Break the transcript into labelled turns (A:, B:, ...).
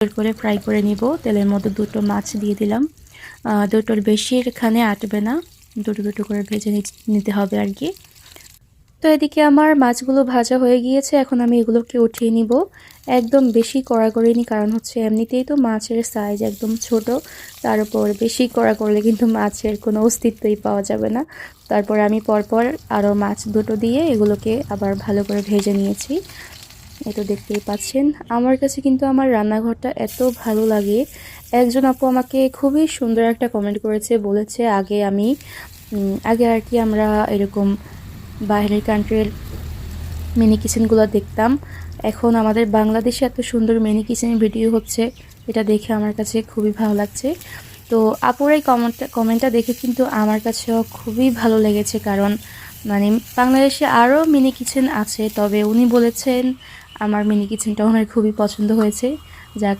A: করে ফ্রাই করে নিব। তেলের মধ্যে দুটো মাছ দিয়ে দিলাম, দুটোর বেশি এখানে আটবে না, দুটো দুটো করে ভেজে নিতে হবে আর কি। তো এদিকে আমার মাছগুলো ভাজা হয়ে গিয়েছে, এখন আমি এগুলোকে উঠিয়ে নিব। একদম বেশি কড়া করিনি, কারণ হচ্ছে এমনিতেই তো মাছের সাইজ একদম ছোট, তার উপর বেশি কড়া করলে কিন্তু মাছের কোনো অস্তিত্বই পাওয়া যাবে না। তারপর আমি পরপর আরও মাছ দুটো দিয়ে এগুলোকে আবার ভালো করে ভেজে নিয়েছি। এই তো দেখতেই পাচ্ছেন, আমার কাছে কিন্তু আমার রান্নাঘরটা এত ভালো লাগে। একজন আপু আমাকে খুবই সুন্দর একটা কমেন্ট করেছে, বলেছে আগে আর কি আমরা এরকম বাইরের কান্ট্রির মিনি কিচেনগুলো দেখতাম, এখন আমাদের বাংলাদেশে এত সুন্দর মিনি কিচেন ভিডিও হচ্ছে, এটা দেখে আমার কাছে খুবই ভালো লাগছে। তো আপুর এই কমেন্টটা দেখে কিন্তু আমার কাছেও খুবই ভালো লেগেছে, কারণ মানে বাংলাদেশে আরও মিনি কিচেন আছে, তবে উনি বলেছেন আমার মিনি কিচেনটা ওনার খুবই পছন্দ হয়েছে। যাক।